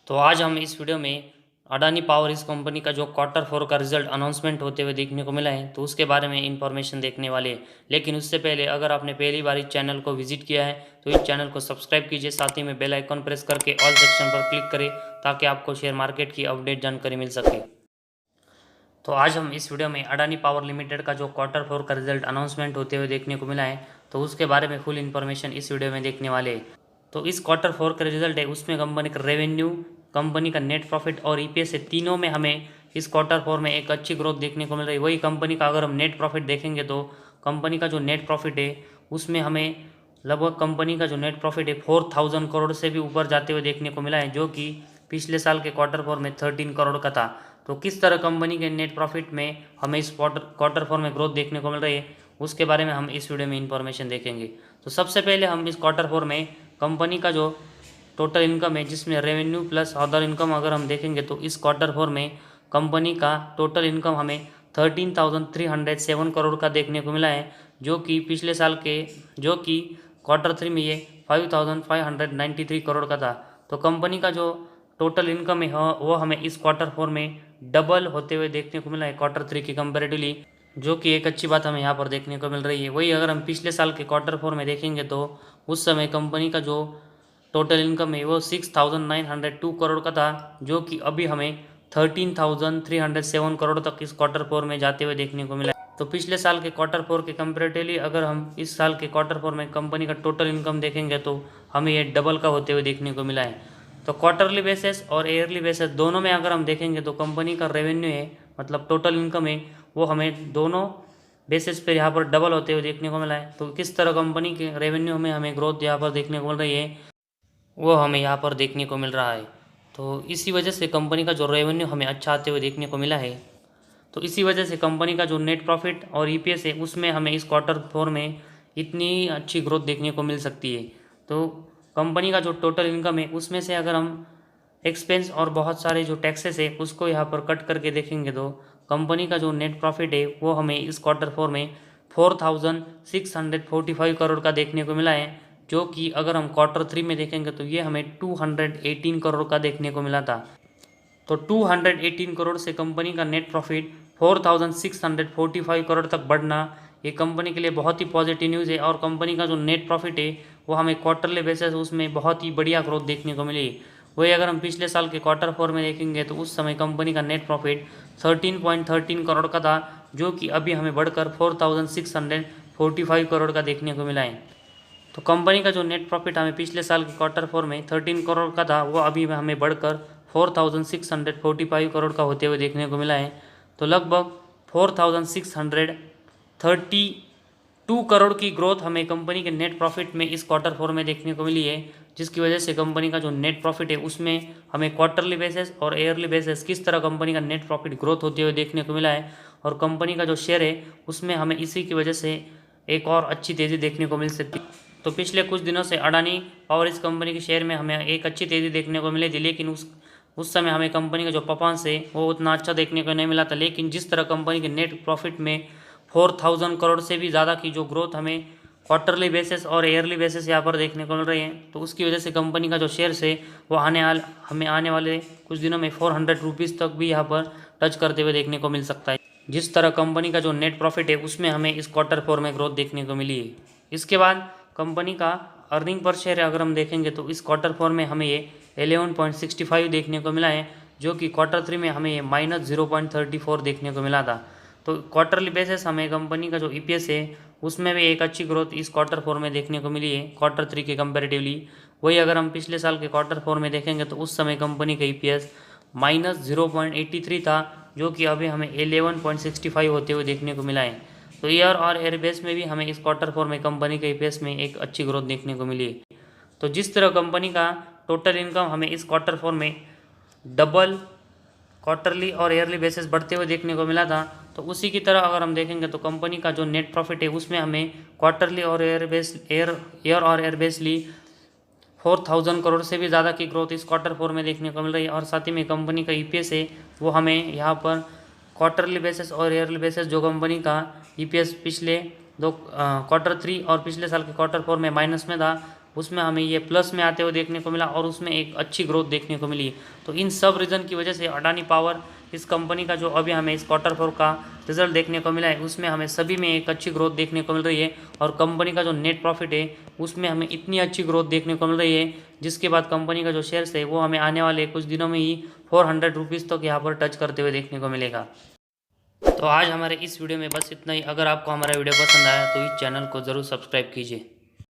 तो आज हम इस वीडियो में अडानी पावर इस कंपनी का जो क्वार्टर फोर का रिजल्ट अनाउंसमेंट होते हुए देखने को मिला है तो उसके बारे में इंफॉर्मेशन देखने वाले हैं। लेकिन उससे पहले अगर आपने पहली बार इस चैनल को विजिट किया है तो इस चैनल को सब्सक्राइब कीजिए, साथ ही में बेल आइकॉन प्रेस करके ऑल सेक्शन पर क्लिक करें ताकि आपको शेयर मार्केट की अपडेट जानकारी मिल सके। तो आज हम इस वीडियो में अडानी पावर लिमिटेड का जो क्वार्टर फोर का रिजल्ट अनाउंसमेंट होते हुए देखने को मिला है तो उसके बारे में फुल इन्फॉर्मेशन इस वीडियो में देखने वाले हैं। तो इस क्वार्टर फोर का रिजल्ट है उसमें कंपनी का रेवेन्यू, कंपनी का नेट प्रॉफिट और ईपीएस है, तीनों में हमें इस क्वार्टर फोर में एक अच्छी ग्रोथ देखने को मिल रही है। वही कंपनी का अगर हम नेट प्रॉफिट देखेंगे तो कंपनी का जो नेट प्रॉफिट है उसमें हमें लगभग कंपनी का जो नेट प्रॉफिट है 4000 करोड़ से भी ऊपर जाते हुए देखने को मिला है, जो कि पिछले साल के क्वार्टर फोर में 13 करोड़ का था। तो किस तरह कंपनी के नेट प्रॉफिट में हमें इस क्वार्टर फोर में ग्रोथ देखने को मिल रही है उसके बारे में हम इस वीडियो में इंफॉर्मेशन देखेंगे। तो सबसे पहले हम इस क्वार्टर फोर में कंपनी का जो टोटल इनकम है जिसमें रेवेन्यू प्लस अदर इनकम अगर हम देखेंगे तो इस क्वार्टर फोर में कंपनी का टोटल इनकम हमें 13,307 करोड़ का देखने को मिला है, जो कि पिछले साल के जो कि क्वार्टर थ्री में ये 5,593 करोड़ का था। तो कंपनी का जो टोटल इनकम है वो हमें इस क्वार्टर फोर में डबल होते हुए देखने को मिला है क्वार्टर थ्री की कंपेरेटिवली, जो कि एक अच्छी बात हमें यहाँ पर देखने को मिल रही है। वही अगर हम पिछले साल के क्वार्टर फोर में देखेंगे तो उस समय कंपनी का जो टोटल इनकम है वो 6,902 करोड़ का था, जो कि अभी हमें 13,307 करोड़ तक इस क्वार्टर फोर में जाते हुए देखने को मिला है। तो पिछले साल के क्वार्टर फोर के कंपेरेटिवली अगर हम इस साल के क्वार्टर फोर में कंपनी का टोटल इनकम देखेंगे तो हमें ये डबल का होते हुए देखने को मिला है। तो क्वार्टरली बेसिस और ईयरली बेसिस दोनों में अगर हम देखेंगे तो कंपनी का रेवेन्यू है मतलब टोटल इनकम है वो हमें दोनों बेसिस पे यहाँ पर डबल होते हुए देखने को मिला है। तो किस तरह कंपनी के रेवेन्यू में हमें ग्रोथ यहाँ पर देखने को मिल रही है वो हमें यहाँ पर देखने को मिल रहा है। तो इसी वजह से कंपनी का जो रेवेन्यू हमें अच्छा आते हुए देखने को मिला है। तो इसी वजह से कंपनी का जो नेट प्रॉफिट और ईपीएस है उसमें हमें इस क्वार्टर फोर में इतनी अच्छी ग्रोथ देखने को मिल सकती है। तो कंपनी का जो टोटल इनकम है उसमें से अगर हम एक्सपेंस और बहुत सारे जो टैक्सेस है उसको यहाँ पर कट करके देखेंगे तो कंपनी का जो नेट प्रॉफिट है वो हमें इस क्वार्टर फोर में 4,645 करोड़ का देखने को मिला है, जो कि अगर हम क्वार्टर थ्री में देखेंगे तो ये हमें 218 करोड़ का देखने को मिला था। तो 218 करोड़ से कंपनी का नेट प्रॉफिट 4,645 करोड़ तक बढ़ना ये कंपनी के लिए बहुत ही पॉजिटिव न्यूज़ है। और कंपनी का जो नेट प्रॉफिट है वो हमें क्वार्टरली बेसिस उसमें बहुत ही बढ़िया ग्रोथ देखने को मिली। वही अगर हम पिछले साल के क्वार्टर फोर में देखेंगे तो उस समय कंपनी का नेट प्रॉफिट 13.13 करोड़ का था, जो कि अभी हमें बढ़कर 4,645 करोड़ का देखने को मिला है। तो कंपनी का जो नेट प्रॉफिट हमें पिछले साल के क्वार्टर फोर में 13 करोड़ का था वो अभी हमें बढ़कर 4,645 करोड़ का होते हुए देखने को मिला है। तो लगभग 4,632 करोड़ की ग्रोथ हमें कंपनी के नेट प्रॉफिट में इस क्वार्टर फोर में देखने को मिली है, जिसकी वजह से कंपनी का जो नेट प्रॉफिट है उसमें हमें क्वार्टरली बेसिस और ईयरली बेसिस किस तरह कंपनी का नेट प्रॉफिट ग्रोथ होते हुए देखने को मिला है। और कंपनी का जो शेयर है उसमें हमें इसी की वजह से एक और अच्छी तेज़ी देखने को मिल सकती है। तो पिछले कुछ दिनों से अडानी पावर इस कंपनी के शेयर में हमें एक अच्छी तेज़ी देखने को मिली थी, लेकिन उस समय हमें कंपनी का जो परफॉर्मेंस है वो उतना अच्छा देखने को नहीं मिला था। लेकिन जिस तरह कंपनी के नेट प्रॉफिट में 4,000 करोड़ से भी ज़्यादा की जो ग्रोथ हमें क्वार्टरली बेसिस और ईयरली बेसिस यहाँ पर देखने को मिल रही है, तो उसकी वजह से कंपनी का जो शेयर्स है वो हमें आने वाले कुछ दिनों में 400 रुपीज़ तक भी यहाँ पर टच करते हुए देखने को मिल सकता है। जिस तरह कंपनी का जो नेट प्रॉफिट है उसमें हमें इस क्वार्टर फोर में ग्रोथ देखने को मिली है। इसके बाद कंपनी का अर्निंग पर शेयर अगर हम देखेंगे तो इस क्वार्टर फोर में हमें ये 11.65 देखने को मिला है, जो कि क्वार्टर थ्री में हमें ये -0.34 देखने को मिला था। तो क्वार्टरली बेसिस हमें कंपनी का जो ईपीएस है उसमें भी एक अच्छी ग्रोथ इस क्वार्टर फोर में देखने को मिली है क्वार्टर थ्री के कंपेरेटिवली। वही अगर हम पिछले साल के क्वार्टर फोर में देखेंगे तो उस समय कंपनी का ईपीएस -0.83 था, जो कि अभी हमें 11.65 होते हुए देखने को मिला है। तो ईयर और एयरबेस में भी हमें इस क्वार्टर फोर में कंपनी के ईपीएस में एक अच्छी ग्रोथ देखने को मिली है। तो जिस तरह कंपनी का टोटल इनकम हमें इस क्वार्टर फोर में डबल क्वार्टरली और ईयरली बेसिस बढ़ते हुए देखने को मिला था, तो उसी की तरह अगर हम देखेंगे तो कंपनी का जो नेट प्रॉफिट है उसमें हमें क्वार्टरली और ईयर और एयरबेसली 4,000 करोड़ से भी ज़्यादा की ग्रोथ इस क्वार्टर फोर में देखने को मिल रही है। और साथ ही में कंपनी का ईपीएस है वो हमें यहाँ पर क्वार्टरली बेसिस और ईयरली बेसिस जो कंपनी का ईपीएस पिछले दो क्वार्टर थ्री और पिछले साल के क्वार्टर फोर में माइनस में था, उसमें हमें ये प्लस में आते हुए देखने को मिला और उसमें एक अच्छी ग्रोथ देखने को मिली। तो इन सब रीज़न की वजह से अडानी पावर इस कंपनी का जो अभी हमें इस क्वार्टर 4 का रिजल्ट देखने को मिला है उसमें हमें सभी में एक अच्छी ग्रोथ देखने को मिल रही है और कंपनी का जो नेट प्रॉफिट है उसमें हमें इतनी अच्छी ग्रोथ देखने को मिल रही है, जिसके बाद कंपनी का जो शेयर्स है वो हमें आने वाले कुछ दिनों में ही 400 रुपीज़ तक यहाँ पर टच करते हुए देखने को मिलेगा। तो आज हमारे इस वीडियो में बस इतना ही। अगर आपको हमारा वीडियो पसंद आया तो इस चैनल को ज़रूर सब्सक्राइब कीजिए।